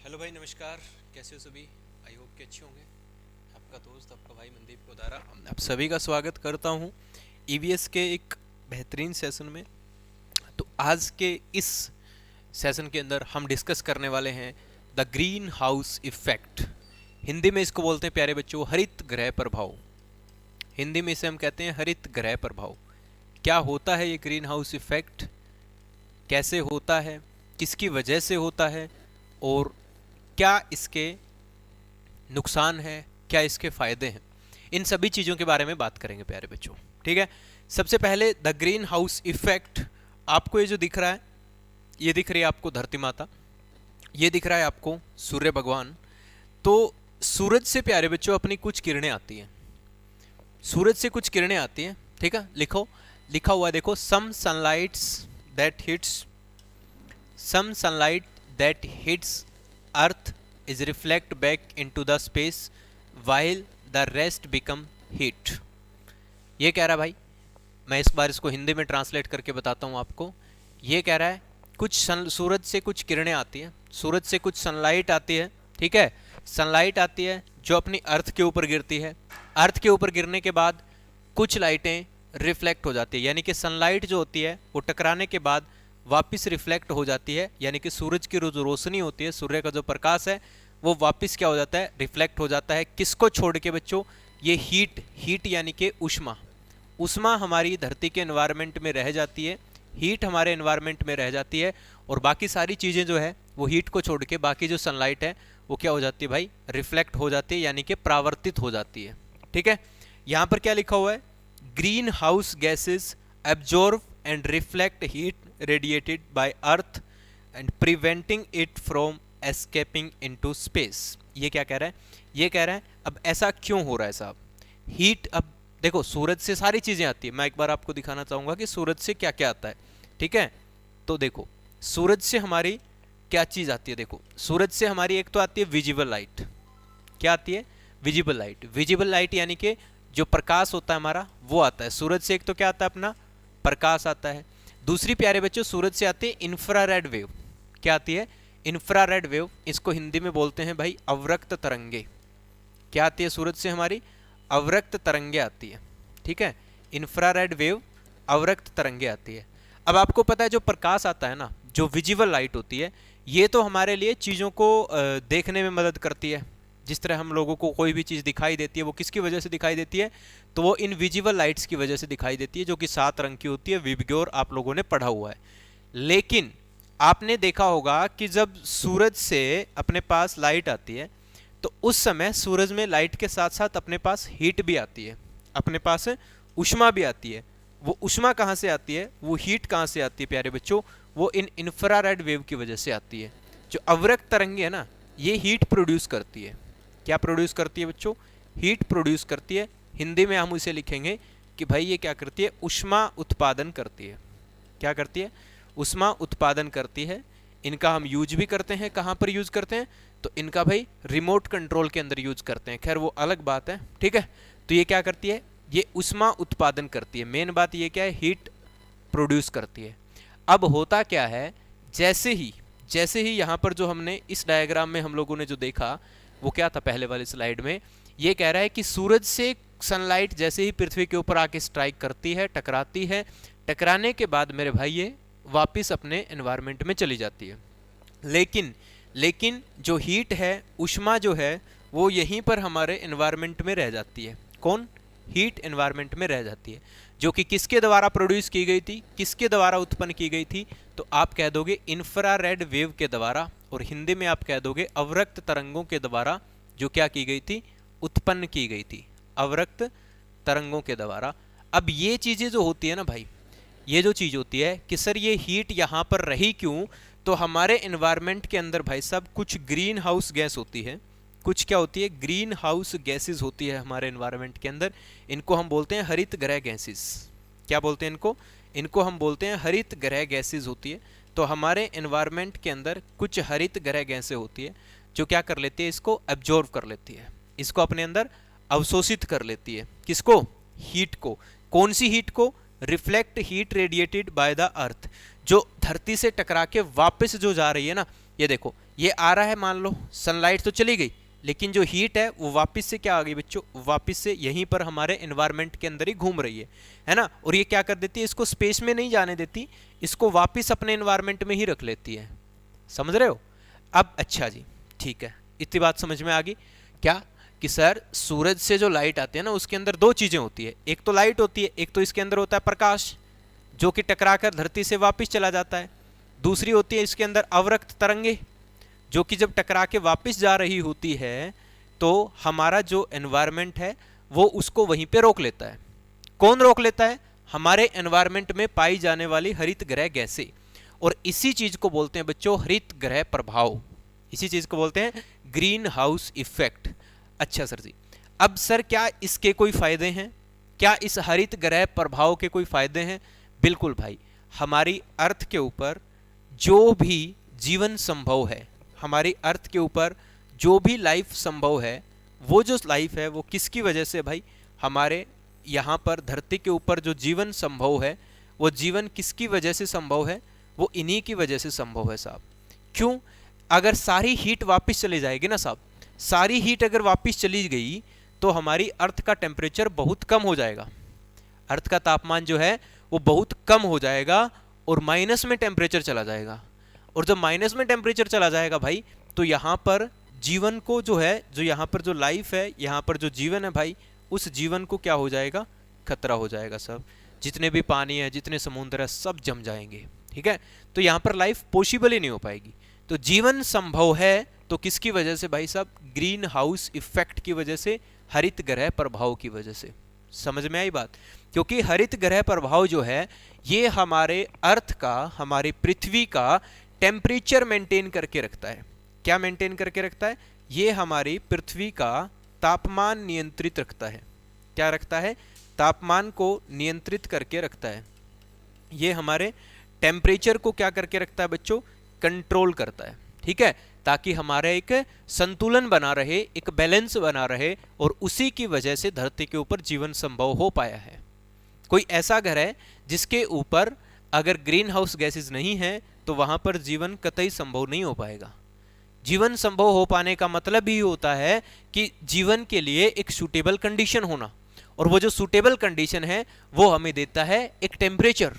Hello भाई, नमस्कार। कैसे हो सभी? आई होप कि अच्छे होंगे। आपका दोस्त, आपका भाई मनदीप पोदारा आप सभी का स्वागत करता हूं ईवीएस के एक बेहतरीन सेशन में। तो आज के इस सेशन के अंदर हम डिस्कस करने वाले हैं the green house effect. Hindi में इसको बोलते हैं प्यारे बच्चों हरित गृह प्रभाव। हिंदी में इसे हम कहते हैं हरित गृह प्रभाव। क्या होता है ये ग्रीन हाउस इफेक्ट, कैसे होता है, किसकी वजह से होता है, और क्या इसके नुकसान है, क्या इसके फायदे हैं, इन सभी चीज़ों के बारे में बात करेंगे प्यारे बच्चों। ठीक है। सबसे पहले द ग्रीन हाउस इफेक्ट। आपको ये जो दिख रहा है, ये दिख रही है आपको धरती माता, ये दिख रहा है आपको सूर्य भगवान। तो सूरज से प्यारे बच्चों अपनी कुछ किरणें आती हैं, सूरज से कुछ किरणें आती हैं। ठीक है, लिखो, लिखा हुआ है देखो, some sunlights that hits, some sunlight that hits earth is reflect back into the space while the rest become heat। ये कह रहा है भाई, मैं इस बार इसको हिंदी में ट्रांसलेट करके बताता हूँ आपको। ये कह रहा है कुछ सूरज से कुछ किरणें आती हैं, सूरज से कुछ सनलाइट आती है। ठीक है, सनलाइट आती है जो अपनी अर्थ के ऊपर गिरती है। अर्थ के ऊपर गिरने के बाद कुछ लाइटें रिफ्लेक्ट हो जाती है, यानी कि सनलाइट जो होती है वो टकराने के बाद वापस रिफ्लेक्ट हो जाती है, यानी कि सूरज की जो रोशनी होती है, सूर्य का जो प्रकाश है वो वापस क्या हो जाता है, रिफ्लेक्ट हो जाता है। किसको छोड़ के बच्चों? ये हीट, हीट यानी कि उष्मा, उष्मा हमारी धरती के एनवायरनमेंट में रह जाती है, हीट हमारे एनवायरनमेंट में रह जाती है, और बाकी सारी चीज़ें जो है वो हीट को छोड़ के बाकी जो सनलाइट है वो क्या हो जाती है भाई, रिफ्लेक्ट हो जाती है, यानी कि परावर्तित हो जाती है। ठीक है, यहाँ पर क्या लिखा हुआ है, green house gases absorb and reflect heat radiated by earth and preventing it from escaping into space। ये क्या कह रहा है? ये कह रहा है अब ऐसा क्यों हो रहा है साहब, हीट, अब देखो सूरज से सारी चीजें आती है। मैं एक बार आपको दिखाना चाहूंगा कि सूरज से क्या क्या आता है। ठीक है, तो देखो सूरज से हमारी क्या चीज आती है। देखो सूरज से हमारी एक तो आती है विजिबल लाइट। क्या आती है? Visible light. विजिबल लाइट यानी कि जो प्रकाश होता है हमारा वो आता है सूरज से। एक तो क्या आता है अपना प्रकाश आता है। दूसरी प्यारे बच्चों सूरज से आती है इंफ्रारेड वेव। क्या आती है? Infrared wave. इसको हिंदी में बोलते हैं भाई अवरक्त तरंगे। क्या आती है सूरज से हमारी? अवरक्त तरंगे आती है। ठीक है, इंफ्रारेड वेव, अवरक्त तरंगे आती है। अब आपको पता है जो प्रकाश आता है ना, जो विजिबल लाइट होती है, ये तो हमारे लिए चीज़ों को देखने में मदद करती है। जिस तरह हम लोगों को कोई भी चीज़ दिखाई देती है वो किसकी वजह से दिखाई देती है? तो वो इनविजिबल लाइट्स की वजह से दिखाई देती है, जो कि 7 रंग की होती है। विबग्योर आप लोगों ने पढ़ा हुआ है। लेकिन आपने देखा होगा कि जब सूरज से अपने पास लाइट आती है तो उस समय सूरज में लाइट के साथ साथ अपने पास हीट भी आती है, अपने पास उष्मा भी आती है। वो उष्मा कहाँ से आती है, वो हीट कहाँ से आती है प्यारे बच्चों? वो इन इंफ्रारेड वेव की वजह से आती है। जो अवरक्त तरंगे है ना, ये हीट प्रोड्यूस करती है। क्या प्रोड्यूस करती है बच्चों? हीट प्रोड्यूस करती है। हिंदी में हम उसे लिखेंगे कि भाई ये क्या करती है? उष्मा उत्पादन करती है। क्या करती है? उष्मा उत्पादन करती है। इनका हम यूज भी करते हैं। कहाँ पर यूज करते हैं? तो इनका भाई रिमोट कंट्रोल के अंदर यूज करते हैं। खैर वो अलग बात है। ठीक है, तो ये क्या करती है? ये उष्मा उत्पादन करती है। मेन बात ये क्या है? हीट प्रोड्यूस करती है। अब होता क्या है, जैसे ही यहाँ पर जो हमने इस डायग्राम में हम लोगों ने जो देखा वो क्या था पहले वाली स्लाइड में, ये कह रहा है कि सूरज से सनलाइट जैसे ही पृथ्वी के ऊपर आके स्ट्राइक करती है, टकराती है, टकराने के बाद मेरे भाई ये वापस अपने एनवायरनमेंट में चली जाती है। लेकिन जो हीट है, उष्मा जो है, वो यहीं पर हमारे एनवायरनमेंट में रह जाती है। कौन? हीट एनवायरनमेंट में रह जाती है, जो कि किसके द्वारा प्रोड्यूस की गई थी, किसके द्वारा उत्पन्न की गई थी? तो आप कह दोगे इंफ्रारेड वेव के द्वारा, और हिंदी में आप कह दोगे अवरक्त तरंगों के द्वारा, जो क्या की गई थी? उत्पन्न की गई थी, अवरक्त तरंगों के द्वारा। अब ये चीजें जो होती है ना भाई, ये जो चीज होती है कि सर ये हीट यहाँ पर रही क्यों? तो हमारे एनवायरनमेंट के अंदर भाई साहब कुछ ग्रीन हाउस गैस होती है। कुछ क्या होती है? ग्रीन हाउस गैसेस होती है हमारे एनवायरनमेंट के अंदर। इनको हम बोलते हैं हरित गृह गैसेस। क्या बोलते हैं इनको? इनको हम बोलते हैं हरित गृह गैसेस होती है। तो हमारे एनवायरनमेंट के अंदर कुछ हरित गृह गैसें होती है जो क्या कर लेती है? इसको एब्जॉर्ब कर लेती है, इसको अपने अंदर अवशोषित कर लेती है। किसको? हीट को। कौन सी हीट को? Reflect heat radiated by the earth. जो धरती से टकरा के वापस जो जा रही है ना, ये देखो ये आ रहा है, मान लो सनलाइट तो चली गई, लेकिन जो हीट है वो वापस से क्या आ गई बच्चों, वापस से यहीं पर हमारे एनवायरनमेंट के अंदर ही घूम रही है ना। और ये क्या कर देती है, इसको स्पेस में नहीं जाने देती, इसको वापस अपने एनवायरनमेंट में ही रख लेती है। समझ रहे हो? अब अच्छा जी ठीक है, इतनी बात समझ में आ गई क्या कि सर सूरज से जो लाइट आती है ना उसके अंदर दो चीजें होती है, एक तो लाइट होती है, एक तो इसके अंदर होता है प्रकाश जो कि टकराकर धरती से वापस चला जाता है, दूसरी होती है इसके अंदर अवरक्त तरंगे जो कि जब टकरा के वापस जा रही होती है तो हमारा जो एनवायरनमेंट है वो उसको वहीं पे रोक लेता है। कौन रोक लेता है? हमारे एनवायरनमेंट में पाई जाने वाली हरित गृह गैसें, और इसी चीज को बोलते हैं बच्चों हरित गृह प्रभाव, इसी चीज को बोलते हैं ग्रीन हाउस इफेक्ट। अच्छा सर जी, अब सर क्या इसके कोई फायदे हैं? क्या इस हरित गृह प्रभाव के कोई फायदे हैं? बिल्कुल भाई, हमारी अर्थ के ऊपर जो भी जीवन संभव है, हमारी अर्थ के ऊपर जो भी लाइफ संभव है, वो जो लाइफ है वो किसकी वजह से भाई, हमारे यहाँ पर धरती के ऊपर जो जीवन संभव है वो जीवन किसकी वजह से संभव है? वो इन्हीं की वजह से संभव है साहब। क्यों? अगर सारी हीट वापस चली जाएगी ना साहब, सारी हीट अगर वापस चली गई तो हमारी अर्थ का टेम्परेचर बहुत कम हो जाएगा, अर्थ का तापमान जो है वो बहुत कम हो जाएगा और माइनस में टेम्परेचर चला जाएगा। और जब माइनस में टेम्परेचर चला जाएगा भाई तो यहाँ पर जीवन को जो है, जो यहाँ पर जो लाइफ है, यहाँ पर जो जीवन है भाई, उस जीवन को क्या हो जाएगा? खतरा हो जाएगा सब, जितने भी पानी है, जितने समुद्र है, सब जम जाएंगे। ठीक है, तो यहाँ पर लाइफ पॉसिबल ही नहीं हो पाएगी। तो जीवन संभव है तो किसकी वजह से भाई साहब? ग्रीन हाउस इफेक्ट की वजह से, हरित गृह प्रभाव की वजह से। समझ में आई बात? क्योंकि हरित गृह प्रभाव जो है ये हमारे अर्थ का, हमारी पृथ्वी का टेम्परेचर मेंटेन करके रखता है। क्या मेंटेन करके रखता है? ये हमारी पृथ्वी का तापमान नियंत्रित रखता है। क्या रखता है? तापमान को नियंत्रित करके रखता है। ये हमारे टेम्परेचर को क्या करके रखता है बच्चों? कंट्रोल करता है। ठीक है, ताकि हमारा एक संतुलन बना रहे, एक बैलेंस बना रहे, और उसी की वजह से धरती के ऊपर जीवन संभव हो पाया है। कोई ऐसा घर है जिसके ऊपर अगर ग्रीन हाउस गैसेस नहीं है तो वहां पर जीवन कतई संभव नहीं हो पाएगा। जीवन संभव हो पाने का मतलब ही होता है कि जीवन के लिए एक सूटेबल कंडीशन होना, और वो जो सूटेबल कंडीशन है वो हमें देता है एक टेम्परेचर।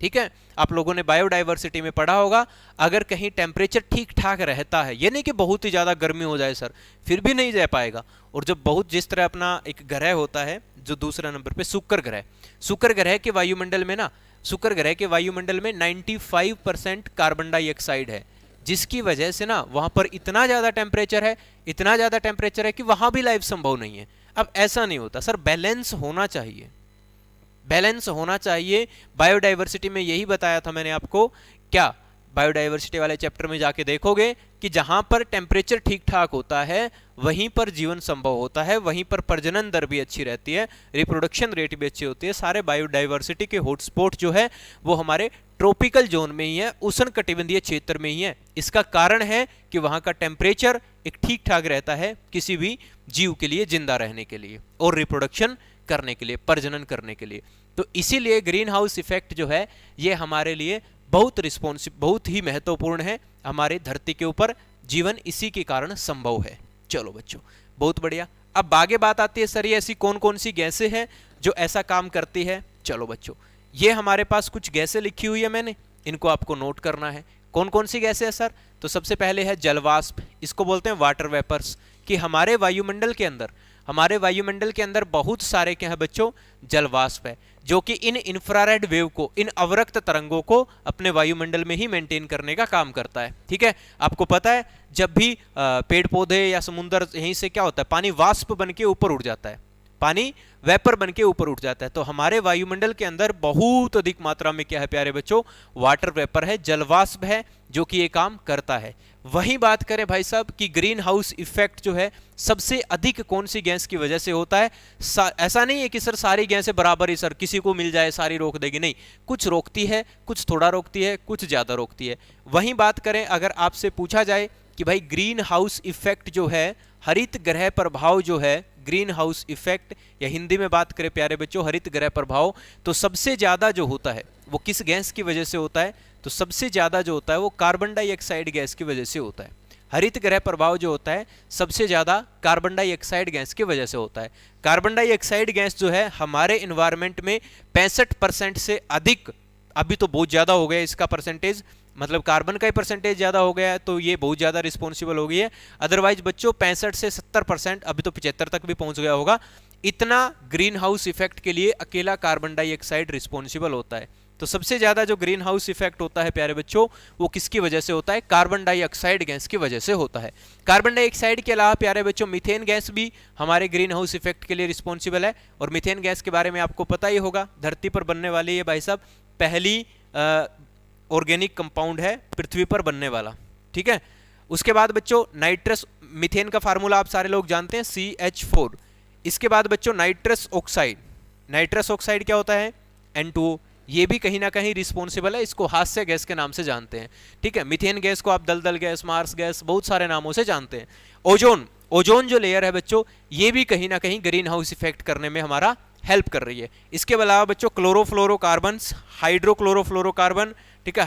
ठीक है, आप लोगों ने बायोडाइवर्सिटी में पढ़ा होगा, अगर कहीं टेम्परेचर ठीक ठाक रहता है, ये नहीं कि बहुत ही ज़्यादा गर्मी हो जाए सर, फिर भी नहीं जा पाएगा। और जब बहुत, जिस तरह अपना एक ग्रह होता है जो दूसरा नंबर पे शुक्र ग्रह, शुक्र ग्रह के वायुमंडल में ना, शुक्र ग्रह के वायुमंडल में 95% कार्बन डाइऑक्साइड है, जिसकी वजह से ना वहां पर इतना ज़्यादा टेम्परेचर है, इतना ज़्यादा टेम्परेचर है कि वहां भी लाइफ संभव नहीं है। अब ऐसा नहीं होता सर, बैलेंस होना चाहिए, बैलेंस होना चाहिए। बायोडाइवर्सिटी में यही बताया था मैंने आपको। क्या बायोडाइवर्सिटी वाले चैप्टर में जाके देखोगे कि जहां पर टेम्परेचर ठीक ठाक होता है वहीं पर जीवन संभव होता है, वहीं पर प्रजनन दर भी अच्छी रहती है, रिप्रोडक्शन रेट भी अच्छी होती है। सारे बायोडाइवर्सिटी के हॉटस्पॉट जो है वो हमारे ट्रॉपिकल जोन में ही है, उष्णकटिबंधीय क्षेत्र में ही है। इसका कारण है कि वहां का टेम्परेचर एक ठीक ठाक रहता है किसी भी जीव के लिए जिंदा रहने के लिए और रिप्रोडक्शन करने के लिए, प्रजनन करने के लिए। तो इसीलिए ग्रीन हाउस इफेक्ट जो है ये हमारे लिए बहुत ही महत्वपूर्ण है। हमारे धरती के ऊपर जीवन इसी के कारण संभव है। चलो बच्चों, बहुत बढ़िया। अब आगे बात आती है, सर ये ऐसी कौन कौन सी गैसें हैं जो ऐसा काम करती है? चलो बच्चों, ये हमारे पास कुछ गैसें लिखी हुई है मैंने, इनको आपको नोट करना है। कौन कौन सी गैसें है सर? तो सबसे पहले है जलवाष्प, इसको बोलते हैं वाटर वेपर्स, कि हमारे वायुमंडल के अंदर बहुत सारे क्या है बच्चों? जलवाष्प है, जो कि इन इंफ्रारेड वेव को, इन अवरक्त तरंगों को अपने वायुमंडल में ही मेंटेन करने का काम करता है। ठीक है, आपको पता है जब भी पेड़ पौधे या समुद्र, यहीं से क्या होता है, पानी वाष्प बन के ऊपर उड़ जाता है, पानी वेपर बन के ऊपर उठ जाता है। तो हमारे वायुमंडल के अंदर बहुत अधिक मात्रा में क्या है प्यारे बच्चों? वाटर वेपर है, जलवाष्प है, जो कि ये काम करता है। वही बात करें भाई साहब कि ग्रीन हाउस इफेक्ट जो है सबसे अधिक कौन सी गैस की वजह से होता है? ऐसा नहीं है कि सर सारी गैसें बराबर ही, सर किसी को मिल जाए सारी रोक देगी, नहीं, कुछ रोकती है, कुछ थोड़ा रोकती है, कुछ ज्यादा रोकती है। वही बात करें, अगर आपसे पूछा जाए कि भाई ग्रीन हाउस इफेक्ट जो है, हरित गृह प्रभाव जो है, ग्रीन हाउस इफेक्ट, या हिंदी में बात करें प्यारे बच्चों हरित गृह प्रभाव, तो सबसे ज्यादा जो होता है वो किस गैस की वजह से होता है? तो सबसे ज्यादा जो होता है वो कार्बन डाइऑक्साइड गैस की वजह से होता है। हरित गृह प्रभाव जो होता है सबसे ज्यादा कार्बन डाइऑक्साइड गैस की वजह से होता है। कार्बन डाइऑक्साइड गैस जो है हमारे इन्वायरमेंट में 65% से अधिक, अभी तो बहुत ज्यादा हो गया इसका परसेंटेज, मतलब कार्बन का ही परसेंटेज ज्यादा हो गया है तो ये बहुत ज्यादा रिस्पॉन्सिबल हो गई है। अदरवाइज बच्चों 65 से 70%, अभी तो 75 तक भी पहुंच गया होगा, इतना ग्रीन हाउस इफेक्ट के लिए अकेला कार्बन डाइऑक्साइड रिस्पॉन्सिबल होता है। तो सबसे ज्यादा जो ग्रीन हाउस इफेक्ट होता है प्यारे बच्चों वो किसकी वजह से होता है? कार्बन डाइऑक्साइड गैस की वजह से होता है। कार्बन डाइऑक्साइड के अलावा प्यारे बच्चों मीथेन गैस भी हमारे ग्रीन हाउस इफेक्ट के लिए रिस्पॉन्सिबल है। और मीथेन गैस के बारे में आपको पता ही होगा, धरती पर बनने वाली ये भाई साहब पहली ऑर्गेनिक कंपाउंड है पृथ्वी पर बनने वाला, ठीक है। उसके बाद बच्चों नाइट्रस, मीथेन का फार्मूला आप सारे लोग जानते हैं CH4। इसके बाद बच्चों नाइट्रस ऑक्साइड, नाइट्रस ऑक्साइड क्या होता है? N2O। ये भी कहीं ना कहीं रिस्पॉन्सिबल है, इसको हास्य गैस के नाम से जानते हैं, ठीक है। मीथेन गैस को आप दलदल गैस, मार्स गैस, बहुत सारे नामों से जानते हैं। ओजोन, ओजोन जो लेयर है बच्चों ये भी कहीं ना कहीं ग्रीन हाउस इफेक्ट करने में हमारा हेल्प कर रही है। इसके अलावा बच्चों क्लोरोफ्लोरोकार्बन्स, हाइड्रोक्लोरोफ्लोरोकार्बन, ठीक है,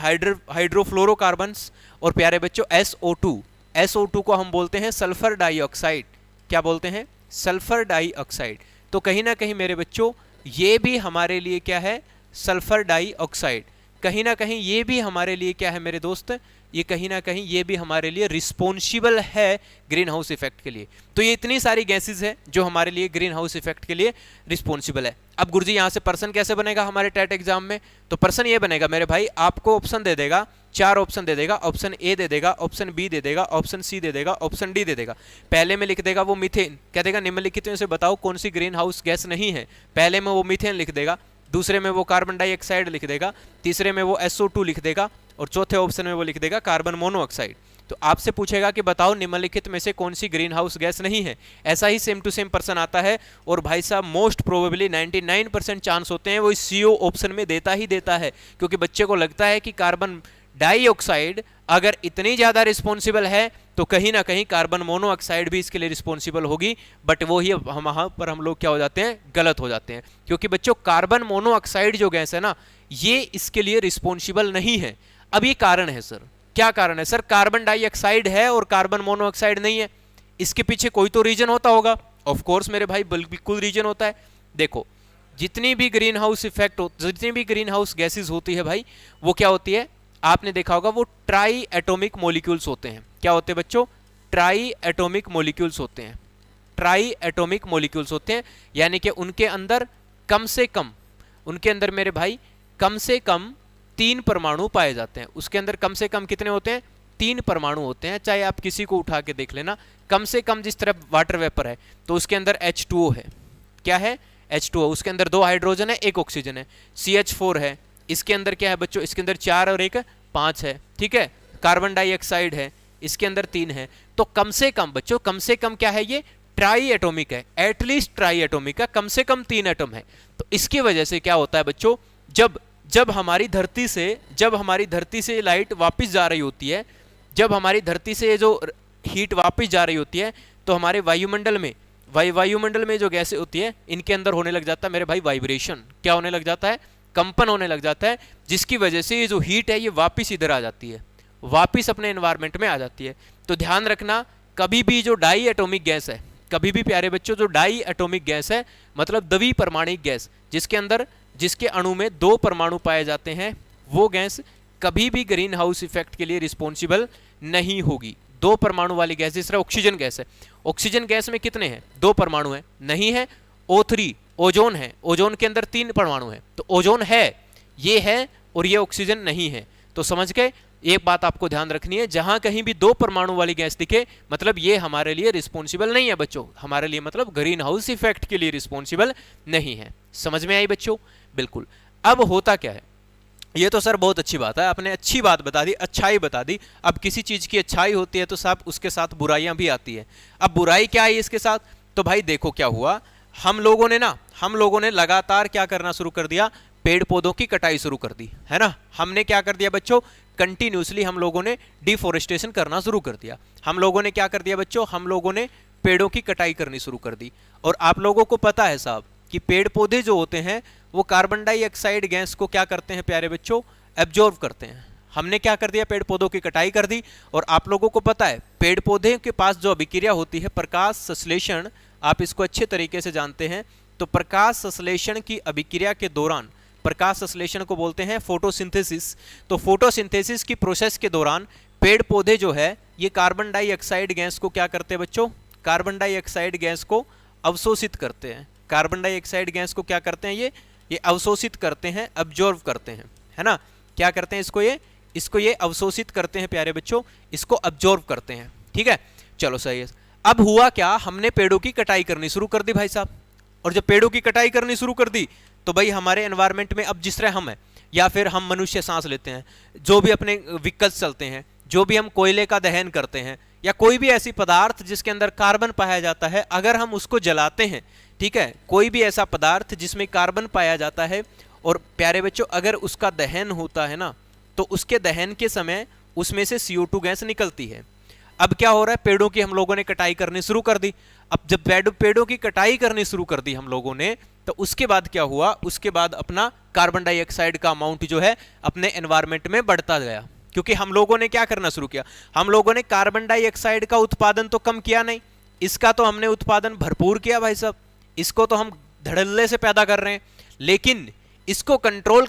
हाइड्रोफ्लोरोकार्बन्स, और प्यारे बच्चों SO2, SO2 को हम बोलते हैं सल्फर डाइऑक्साइड। क्या बोलते हैं? Sulphur dioxide. तो कहीं ना कहीं मेरे बच्चों ये भी हमारे लिए क्या है? Sulphur dioxide. कहीं ना कहीं ये भी हमारे लिए क्या है मेरे दोस्त? ये कहीं ना कहीं ये भी हमारे लिए रिस्पॉन्सिबल है ग्रीन हाउस इफेक्ट के लिए। तो ये इतनी सारी गैसेस है जो हमारे लिए ग्रीन हाउस इफेक्ट के लिए रिस्पॉन्सिबल है। अब गुरुजी यहाँ से पर्सन कैसे बनेगा हमारे टेट एग्जाम में? तो पर्सन ये बनेगा मेरे भाई, आपको ऑप्शन दे देगा, 4 ऑप्शन दे देगा, ऑप्शन ए दे देगा, ऑप्शन बी दे देगा, ऑप्शन सी दे देगा, ऑप्शन डी दे देगा। पहले में लिख देगा वो मीथेन, कह देगा निम्नलिखित में से बताओ कौन सी ग्रीन हाउस गैस नहीं है। पहले में वो मीथेन लिख देगा, दूसरे में वो कार्बन डाइऑक्साइड लिख देगा, तीसरे में वो SO2 लिख देगा, और चौथे ऑप्शन में वो लिख देगा कार्बन मोनोऑक्साइड। तो आपसे पूछेगा कि बताओ निम्नलिखित में से कौन सी ग्रीन हाउस गैस नहीं है। ऐसा ही सेम टू सेम पर्सन आता है, और भाई साहब मोस्ट प्रोबेबली 99% चांस होते हैं वो इस CO ऑप्शन में देता ही देता है, क्योंकि बच्चे को लगता है कि कार्बन डाइऑक्साइड अगर इतनी ज्यादा रिस्पॉन्सिबल है तो कहीं ना कहीं कार्बन मोनोऑक्साइड भी इसके लिए रिस्पॉन्सिबल होगी। बट वो ही वहां पर हम लोग क्या हो जाते हैं? गलत हो जाते हैं, क्योंकि बच्चों कार्बन मोनोऑक्साइड जो गैस है ना ये इसके लिए रिस्पॉन्सिबल नहीं है। अब ये कारण है सर, क्या कारण है सर? कार्बन डाइऑक्साइड है और कार्बन मोनोऑक्साइड नहीं है, इसके पीछे कोई तो रीजन होता होगा। ऑफ कोर्स मेरे भाई बिल्कुल रीजन होता है। देखो जितनी भी ग्रीन हाउस इफेक्ट, जितनी भी ग्रीन हाउस गैसेज होती है भाई वो क्या होती है? आपने देखा होगा वो ट्राई एटॉमिक मॉलिक्यूल्स होते हैं। क्या होते हैं बच्चों? ट्राई एटॉमिक मॉलिक्यूल्स होते हैं, ट्राई एटॉमिक मॉलिक्यूल्स होते हैं, यानी कि उनके अंदर कम से कम, उनके अंदर मेरे भाई कम से कम 3 परमाणु पाए जाते हैं। उसके अंदर कम से कम कितने होते हैं? 3 परमाणु होते हैं। चाहे आप किसी को उठा के देख लेना, कम से कम जिस तरह वाटर वेपर है तो उसके अंदर H2O है। क्या है? H2O। उसके अंदर 2 हाइड्रोजन है, 1 ऑक्सीजन है। CH4 है, इसके अंदर क्या है बच्चों? इसके अंदर 4 और 1 5 है, ठीक है। कार्बन डाइऑक्साइड है, इसके अंदर 3 है। तो कम से कम बच्चों, कम से कम क्या है? ये ट्राई एटॉमिक है, एटलीस्ट ट्राई एटॉमिक का कम से कम 3 एटम है। तो इसकी वजह से क्या होता है बच्चों? जब हमारी धरती से लाइट वापस जा रही होती है, जब हमारी धरती से जो हीट वापस जा रही होती है तो हमारे वायुमंडल में जो गैसें होती है इनके अंदर होने लग जाता है मेरे भाई वाइब्रेशन। क्या होने लग जाता है? कंपन होने लग जाता है, जिसकी वजह से ये जो हीट है ये वापस इधर आ जाती है, वापस अपने एनवायरनमेंट में आ जाती है। तो ध्यान रखना, कभी भी जो डाई एटॉमिक गैस है, कभी भी प्यारे बच्चों जो डाई एटॉमिक गैस है मतलब द्विपरमाणिक गैस, जिसके अणु में 2 परमाणु पाए जाते हैं, वो गैस कभी भी ग्रीन हाउस इफेक्ट के लिए रिस्पॉन्सिबल नहीं होगी। 2 परमाणु वाली गैस, जिस तरह ऑक्सीजन गैस है, ऑक्सीजन गैस में कितने हैं? 2 परमाणु है, नहीं है O3। ओजोन है, ओजोन के अंदर 3 परमाणु है। तो ओजोन है, ये है, और ये ऑक्सीजन नहीं है। तो समझ गए? एक बात आपको ध्यान रखनी है, जहां कहीं भी 2 परमाणु वाली गैस दिखे मतलब ये हमारे लिए रिस्पॉन्सिबल नहीं है बच्चों, हमारे लिए मतलब ग्रीन हाउस इफेक्ट के लिए रिस्पॉन्सिबल नहीं है। समझ में आई बच्चों? बिल्कुल। अब होता क्या है? ये तो सर बहुत अच्छी बात है, आपने अच्छी बात बता दी, अच्छाई बता दी। अब किसी चीज की अच्छाई होती है तो साहब उसके साथ बुराइयां भी आती है। अब बुराई क्या है इसके साथ? तो भाई देखो क्या हुआ, हम लोगों ने लगातार क्या करना शुरू कर दिया? पेड़ पौधों की कटाई शुरू कर दी, है ना। हमने क्या कर दिया बच्चों? कंटिन्यूसली हम लोगों ने डिफोरेस्टेशन करना शुरू कर दिया। हम लोगों ने क्या कर दिया बच्चों? हम लोगों ने पेड़ों की कटाई करनी शुरू कर दी। और आप लोगों को पता है साहब कि पेड़ पौधे जो होते हैं वो कार्बन डाइऑक्साइड गैस को क्या करते हैं प्यारे बच्चों, एब्जॉर्ब करते हैं। हमने क्या कर दिया, पेड़ पौधों की कटाई कर दी। और आप लोगों को पता है पेड़ पौधे के पास जो अभिक्रिया होती है प्रकाश संश्लेषण, आप इसको अच्छे तरीके से जानते हैं। तो प्रकाश संश्लेषण की अभिक्रिया के दौरान, प्रकाश संश्लेषण को बोलते हैं फोटोसिंथेसिस। तो फोटोसिंथेसिस की प्रोसेस के दौरान पेड़ पौधे जो है ये कार्बन डाइऑक्साइड गैस को क्या करते हैं बच्चों, कार्बन डाइऑक्साइड गैस को अवशोषित करते हैं। कार्बन डाइऑक्साइड गैस को क्या करते हैं, ये अवशोषित करते हैं, अब्जॉर्व करते हैं, है ना। क्या करते हैं इसको ये अवशोषित करते हैं प्यारे बच्चों, इसको अब्जॉर्व करते हैं, ठीक है। चलो सही है। अब हुआ क्या, हमने पेड़ों की कटाई करनी शुरू कर दी भाई साहब। और जब पेड़ों की कटाई करनी शुरू कर दी तो भाई हमारे एनवायरनमेंट में अब जिस तरह हम हैं या फिर हम मनुष्य सांस लेते हैं, जो भी अपने व्हीकल्स चलते हैं, जो भी हम कोयले का दहन करते हैं या कोई भी ऐसी पदार्थ जिसके अंदर कार्बन पाया जाता है, अगर हम उसको जलाते हैं, ठीक है, कोई भी ऐसा पदार्थ जिसमें कार्बन पाया जाता है और प्यारे बच्चों अगर उसका दहन होता है ना, तो उसके दहन के समय उसमें से CO2 गैस निकलती है। अब क्या हो रहा है, पेड़ों की हम लोगों ने कटाई करनी शुरू कर दी। अब जब पेड़ों की कटाई करनी शुरू कर दी हम लोगों ने, तो उसके बाद क्या हुआ, उसके बाद अपना कार्बन डाइऑक्साइड का अमाउंट जो है अपने एनवायरनमेंट में बढ़ता गया। क्योंकि हम लोगों ने क्या करना शुरू किया, हम लोगों ने कार्बन डाइऑक्साइड का उत्पादन तो कम किया नहीं, इसका तो हमने उत्पादन भरपूर किया भाई साहब। इसको तो हम धड़ल्ले से पैदा कर रहे हैं, लेकिन इसको कंट्रोल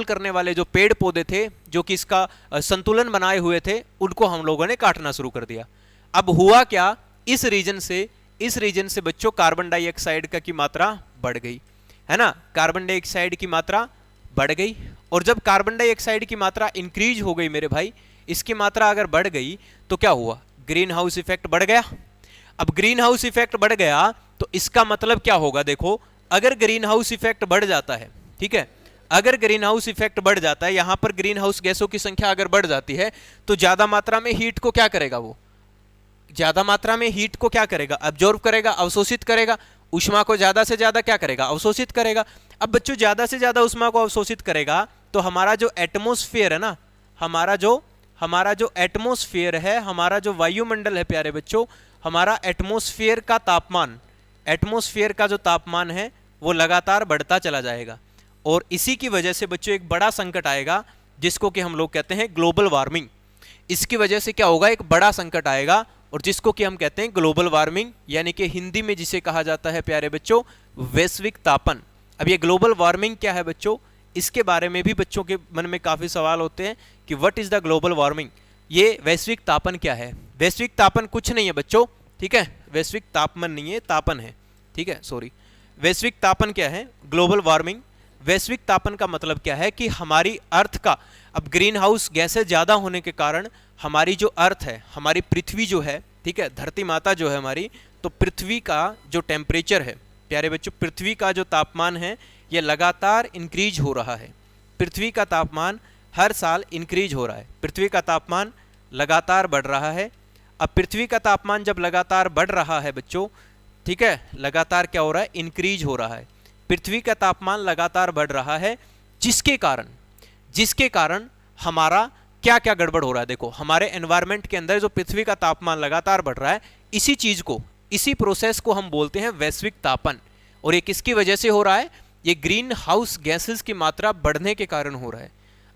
करने वाले जो पेड़ पौधे थे, जो कि इसका संतुलन बनाए हुए थे, उनको हम लोगों ने काटना शुरू कर दिया। अब हुआ क्या, इस रीजन से बच्चों कार्बन डाइऑक्साइड की मात्रा बढ़ गई, है ना। कार्बन डाइऑक्साइड की मात्रा बढ़ गई। और जब कार्बन डाइऑक्साइड की मात्रा इंक्रीज हो गई मेरे भाई, इसकी मात्रा अगर बढ़ गई तो क्या हुआ, ग्रीन हाउस इफेक्ट बढ़ गया। अब ग्रीन हाउस इफेक्ट बढ़ गया तो इसका मतलब क्या होगा, देखो अगर ग्रीन हाउस इफेक्ट बढ़ जाता है, ठीक है, अगर ग्रीन हाउस इफेक्ट बढ़ जाता है, यहां पर ग्रीन हाउस गैसों की संख्या अगर बढ़ जाती है तो ज्यादा मात्रा में हीट को क्या करेगा, वो ज्यादा मात्रा में हीट को क्या करेगा, अब्जॉर्व करेगा, अवशोषित करेगा। ऊष्मा को ज्यादा से ज्यादा क्या करेगा, अवशोषित करेगा। अब बच्चों ज्यादा से ज्यादा ऊष्मा को अवशोषित करेगा तो हमारा जो एटमॉस्फेयर है ना, हमारा जो एटमॉस्फेयर है, हमारा जो वायुमंडल है प्यारे बच्चों, हमारा एटमॉस्फेयर का जो तापमान है वो लगातार बढ़ता चला जाएगा। और इसी की वजह से बच्चों एक बड़ा संकट आएगा जिसको कि हम लोग कहते हैं ग्लोबल वार्मिंग। इसकी वजह से क्या होगा, एक बड़ा संकट आएगा और जिसको कि हम कहते हैं ग्लोबल वार्मिंग, यानी कि हिंदी में जिसे कहा जाता है प्यारे बच्चों वैश्विक तापन। अब ये ग्लोबल वार्मिंग क्या है बच्चों, इसके बारे में भी बच्चों के मन में काफी सवाल होते हैं कि what is the global warming, ये वैश्विक तापन क्या है। वैश्विक तापन कुछ नहीं है बच्चों, ठीक है, वैश्विक तापमान नहीं है, तापन है, ठीक है, सॉरी। वैश्विक तापन क्या है, ग्लोबल वार्मिंग। वैश्विक तापन का मतलब क्या है कि हमारी अर्थ का, अब ग्रीन हाउस गैसें ज्यादा होने के कारण हमारी जो अर्थ है, हमारी पृथ्वी जो है, ठीक है, धरती माता जो है हमारी, तो पृथ्वी का जो टेम्परेचर है प्यारे बच्चों, पृथ्वी का जो तापमान है ये लगातार इंक्रीज हो रहा है। पृथ्वी का तापमान हर साल इंक्रीज हो रहा है, पृथ्वी का तापमान लगातार बढ़ रहा है। अब पृथ्वी का तापमान जब लगातार बढ़ रहा है बच्चों, ठीक है, लगातार क्या हो रहा है, इंक्रीज हो रहा है। पृथ्वी का तापमान लगातार बढ़ रहा है, जिसके कारण हमारा क्या क्या गड़बड़ हो रहा है। देखो हमारे एनवायरनमेंट के अंदर जो पृथ्वी का तापमान लगातार बढ़ रहा है, इसी चीज को, इसी प्रोसेस को हम बोलते हैं वैश्विक तापन। और ये किसकी वजह से हो रहा है, ये ग्रीन हाउस गैसेस की मात्रा बढ़ने के कारण हो रहा है।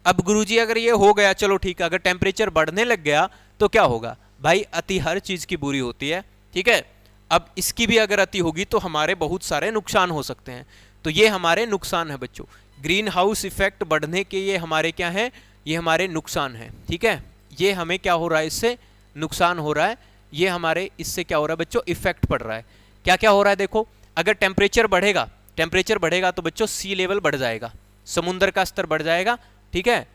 अब गुरुजी अगर ये हो गया, चलो ठीक है, अगर टेम्परेचर बढ़ने लग गया तो क्या होगा भाई, अति हर चीज की बुरी होती है, ठीक है। अब इसकी भी अगर अति होगी तो हमारे बहुत सारे नुकसान हो सकते हैं। तो ये हमारे नुकसान है बच्चों, ग्रीन हाउस इफेक्ट बढ़ने के ये हमारे क्या है, ये हमारे नुकसान है, ठीक है। ये हमें क्या हो रहा है, इससे नुकसान हो रहा है, ये हमारे इससे क्या हो रहा है बच्चों, इफेक्ट पड़ रहा है। क्या क्या हो रहा है, देखो अगर टेम्परेचर बढ़ेगा तो बच्चों सी लेवल बढ़ जाएगा, समुद्र का स्तर बढ़ जाएगा, ठीक है।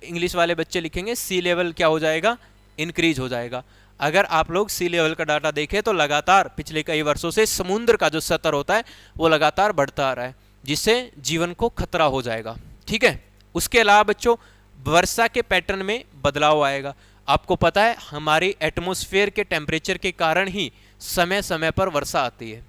इंग्लिश वाले बच्चे लिखेंगे सी लेवल क्या हो जाएगा, इंक्रीज हो जाएगा। अगर आप लोग सी लेवल का डाटा देखें तो लगातार पिछले कई वर्षों से समुद्र का जो स्तर होता है वो लगातार बढ़ता आ रहा है, जिससे जीवन को खतरा हो जाएगा, ठीक है। उसके अलावा बच्चों वर्षा के पैटर्न में बदलाव आएगा। आपको पता है हमारी एटमॉस्फेयर के टेम्परेचर के कारण ही समय समय पर वर्षा आती है।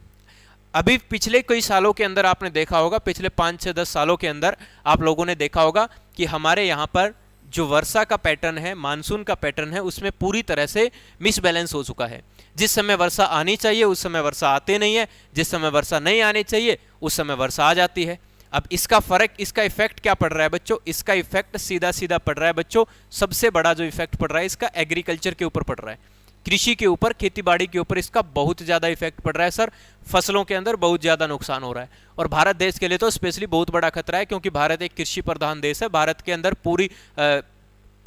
अभी पिछले कई सालों के अंदर आपने देखा होगा, पिछले 5 से 10 सालों के अंदर आप लोगों ने देखा होगा कि हमारे यहाँ पर जो वर्षा का पैटर्न है, मानसून का पैटर्न है, उसमें पूरी तरह से मिसबैलेंस हो चुका है। जिस समय वर्षा आनी चाहिए उस समय वर्षा आती नहीं है, जिस समय वर्षा नहीं आनी चाहिए उस समय वर्षा आ जाती है। अब इसका फर्क, इसका इफेक्ट क्या पड़ रहा है बच्चों? इसका इफेक्ट सीधा सीधा पड़ रहा है बच्चों, सबसे बड़ा जो इफेक्ट पड़ रहा है इसका एग्रीकल्चर के ऊपर पड़ रहा है, कृषि के ऊपर, खेती बाड़ी के ऊपर इसका बहुत ज्यादा इफेक्ट पड़ रहा है सर। फसलों के अंदर बहुत ज्यादा नुकसान हो रहा है और भारत देश के लिए तो स्पेशली बहुत बड़ा खतरा है, क्योंकि भारत एक कृषि प्रधान देश है। भारत के अंदर पूरी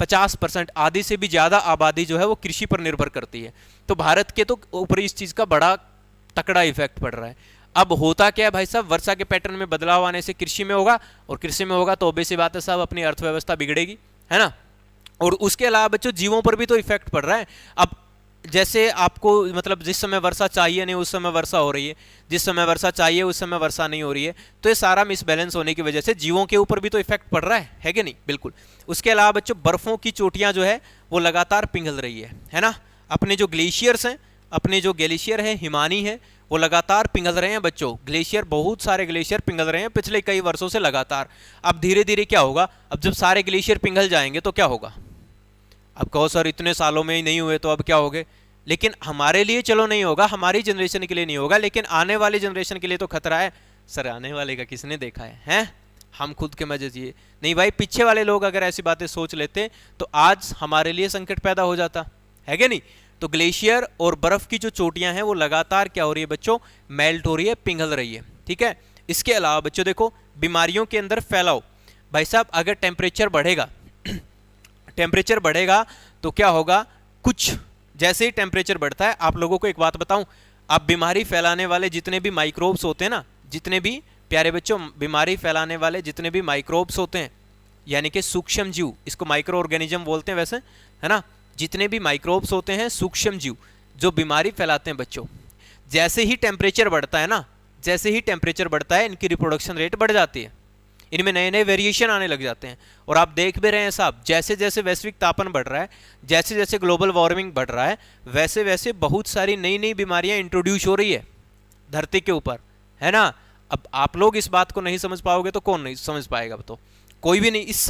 50%, आधी से भी ज्यादा आबादी जो है वो कृषि पर निर्भर करती है। तो भारत के तो ऊपर इस चीज का बड़ा तकड़ा इफेक्ट पड़ रहा है। अब होता क्या है भाई साहब, वर्षा के पैटर्न में बदलाव आने से कृषि में होगा, और कृषि में होगा तो ऑब्वियस सी बात है साहब अपनी अर्थव्यवस्था बिगड़ेगी, है ना। और उसके अलावा बच्चों जीवों पर भी तो इफेक्ट पड़ रहा है। अब जैसे आपको मतलब जिस समय वर्षा चाहिए नहीं उस समय वर्षा हो रही है, जिस समय वर्षा चाहिए उस समय वर्षा नहीं हो रही है, तो ये सारा मिसबैलेंस होने की वजह से जीवों के ऊपर भी तो इफेक्ट पड़ रहा है कि नहीं? बिल्कुल। उसके अलावा बच्चों बर्फों की चोटियां जो है वो लगातार पिघल रही है ना। अपने जो ग्लेशियर्स हैं, अपने जो ग्लेशियर है, हिमानी है, वो लगातार पिघल रहे हैं बच्चों। ग्लेशियर, बहुत सारे ग्लेशियर पिघल रहे हैं पिछले कई वर्षों से लगातार। अब धीरे धीरे क्या होगा, अब जब सारे ग्लेशियर पिघल जाएंगे तो क्या होगा? अब कहो सर इतने सालों में ही नहीं हुए तो अब क्या होगे? लेकिन हमारे लिए चलो नहीं होगा, हमारी जनरेशन के लिए नहीं होगा, लेकिन आने वाली जनरेशन के लिए तो खतरा है सर। आने वाले का किसने देखा है? हम खुद के मजे जिए नहीं भाई। पीछे वाले लोग अगर ऐसी बातें सोच लेते तो आज हमारे लिए संकट पैदा हो जाता है कि नहीं? तो ग्लेशियर और बर्फ की जो चोटियां हैं वो लगातार क्या हो रही है बच्चों? मेल्ट हो रही है, पिघल रही है, ठीक है। इसके अलावा बच्चों देखो बीमारियों के अंदर फैलाव। भाई साहब अगर टेम्परेचर बढ़ेगा टेम्परेचर बढ़ेगा तो क्या होगा? कुछ जैसे ही टेम्परेचर बढ़ता है, आप लोगों को एक बात बताऊं, आप बीमारी फैलाने वाले जितने भी माइक्रोब्स होते हैं ना, जितने भी प्यारे बच्चों बीमारी फैलाने वाले जितने भी माइक्रोब्स होते हैं, यानी कि सूक्ष्म जीव, इसको माइक्रो ऑर्गेनिज्म बोलते हैं वैसे, है ना। जितने भी माइक्रोब्स होते हैं, सूक्ष्म जीव जो बीमारी फैलाते हैं बच्चों, जैसे ही टेम्परेचर बढ़ता है ना, जैसे ही टेम्परेचर बढ़ता है इनकी रिप्रोडक्शन रेट बढ़ जाती है, इनमें नए नए वेरिएशन आने लग जाते हैं। और आप देख भी रहे हैं साहब, जैसे जैसे वैश्विक तापन बढ़ रहा है, जैसे जैसे ग्लोबल वार्मिंग बढ़ रहा है, वैसे वैसे बहुत सारी नई नई बीमारियां इंट्रोड्यूस हो रही है धरती के ऊपर, है ना। अब आप लोग इस बात को नहीं समझ पाओगे तो कौन नहीं समझ पाएगा? तो कोई भी नहीं। इस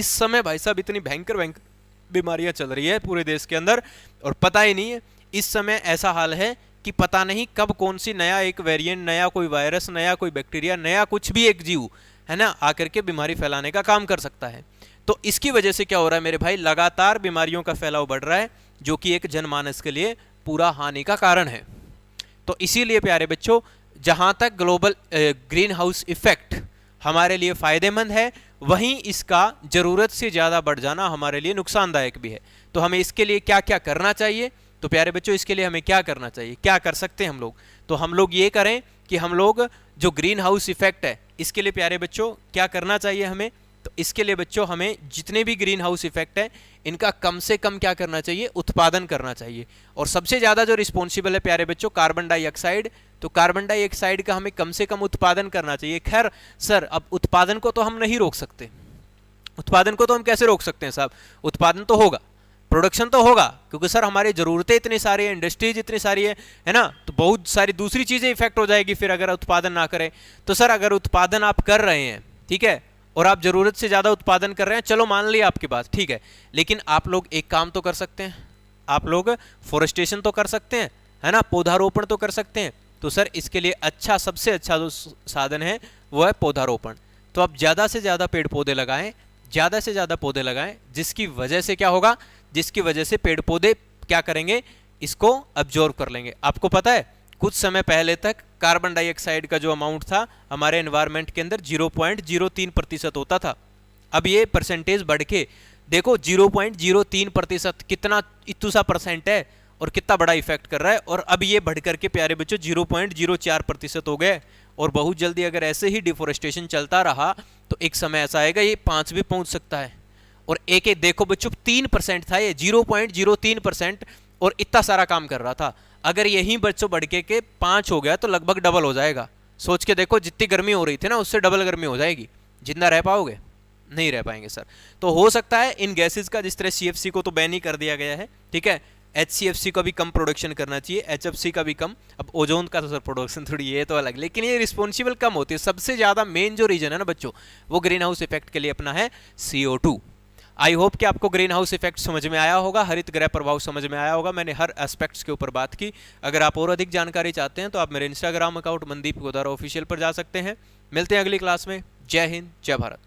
समय भाई साहब इतनी भयंकर भयंकर बीमारियां चल रही है पूरे देश के अंदर, और पता ही नहीं है। इस समय ऐसा हाल है कि पता नहीं कब कौन सी नया एक वेरिएंट, नया कोई वायरस, नया कोई बैक्टीरिया, नया कुछ भी एक जीव, है ना, आकर के बीमारी फैलाने का काम कर सकता है। तो इसकी वजह से क्या हो रहा है मेरे भाई? लगातार बीमारियों का फैलाव बढ़ रहा है, जो कि एक जनमानस के लिए पूरा हानि का कारण है। तो इसीलिए प्यारे बच्चों, जहां तक ग्लोबल ग्रीन हाउस इफेक्ट हमारे लिए फायदेमंद है, वहीं इसका जरूरत से ज्यादा बढ़ जाना हमारे लिए नुकसानदायक भी है। तो हमें इसके लिए क्या क्या करना चाहिए? तो प्यारे बच्चों इसके लिए हमें क्या करना चाहिए, क्या कर सकते हैं हम लोग? तो हम लोग ये करें कि हम लोग जो ग्रीन हाउस इफेक्ट है, इसके लिए प्यारे बच्चों क्या करना चाहिए हमें? तो इसके लिए बच्चों हमें जितने भी ग्रीन हाउस इफेक्ट है इनका कम से कम क्या करना चाहिए? उत्पादन करना चाहिए। और सबसे ज्यादा जो रिस्पॉन्सिबल है प्यारे बच्चों कार्बन डाइऑक्साइड, तो कार्बन डाइऑक्साइड का हमें कम से कम उत्पादन करना चाहिए। खैर सर अब उत्पादन को तो हम नहीं रोक सकते, उत्पादन को तो हम कैसे रोक सकते हैं साहब? उत्पादन तो होगा, प्रोडक्शन तो होगा, क्योंकि सर हमारी ज़रूरतें इतनी सारी हैं, इंडस्ट्रीज इतनी सारी है ना, तो बहुत सारी दूसरी चीज़ें इफेक्ट हो जाएगी फिर अगर उत्पादन ना करें। तो सर अगर उत्पादन आप कर रहे हैं, ठीक है, और आप ज़रूरत से ज़्यादा उत्पादन कर रहे हैं, चलो मान लिया आपकी बात, ठीक है, लेकिन आप लोग एक काम तो कर सकते हैं, आप लोग फॉरेस्टेशन तो कर सकते हैं, है ना, पौधारोपण तो कर सकते हैं। तो सर इसके लिए अच्छा, सबसे अच्छा जो साधन है वो है पौधारोपण। तो आप ज़्यादा से ज़्यादा पेड़ पौधे लगाएं, ज़्यादा से ज़्यादा पौधे लगाएं, जिसकी वजह से क्या होगा? जिसकी वजह से पेड़ पौधे क्या करेंगे? इसको अब्जॉर्ब कर लेंगे। आपको पता है कुछ समय पहले तक कार्बन डाइऑक्साइड का जो अमाउंट था हमारे एनवायरनमेंट के अंदर 0.03% होता था। अब ये परसेंटेज बढ़ के देखो 0.03%, कितना इतना सा परसेंट है और कितना बड़ा इफेक्ट कर रहा है। और अब ये बढ़ करके प्यारे बच्चों 0.04% हो गए। और बहुत जल्दी अगर ऐसे ही डिफोरेस्टेशन चलता रहा तो एक समय ऐसा आएगा ये 5 भी पहुंच सकता है। और एक देखो बच्चों 3% था ये, 0.03%, और इतना सारा काम कर रहा था। अगर यही बच्चों बढ़ के 5 हो गया तो लगभग डबल हो जाएगा। सोच के देखो जितनी गर्मी हो रही थी ना उससे डबल गर्मी हो जाएगी। जितना रह पाओगे? नहीं रह पाएंगे सर। तो हो सकता है इन गैसेस का, जिस तरह CFC को तो बैन ही कर दिया गया है, ठीक है, HCFC का भी कम प्रोडक्शन करना चाहिए, HFC का भी कम। अब ओजोन का तो सर प्रोडक्शन थोड़ी ये तो अलग, लेकिन ये रिस्पॉन्सिबल कम होती है। सबसे ज़्यादा मेन जो रीजन है ना बच्चों वो ग्रीन हाउस इफेक्ट के लिए अपना है CO2। आई होप कि आपको ग्रीन हाउस इफेक्ट समझ में आया होगा, हरित गृह प्रभाव समझ में आया होगा। मैंने हर एस्पेक्ट्स के ऊपर बात की। अगर आप और अधिक जानकारी चाहते हैं तो आप मेरे Instagram account Mandeep Godara official पर जा सकते हैं। मिलते हैं अगली क्लास में। जय हिंद, जय भारत।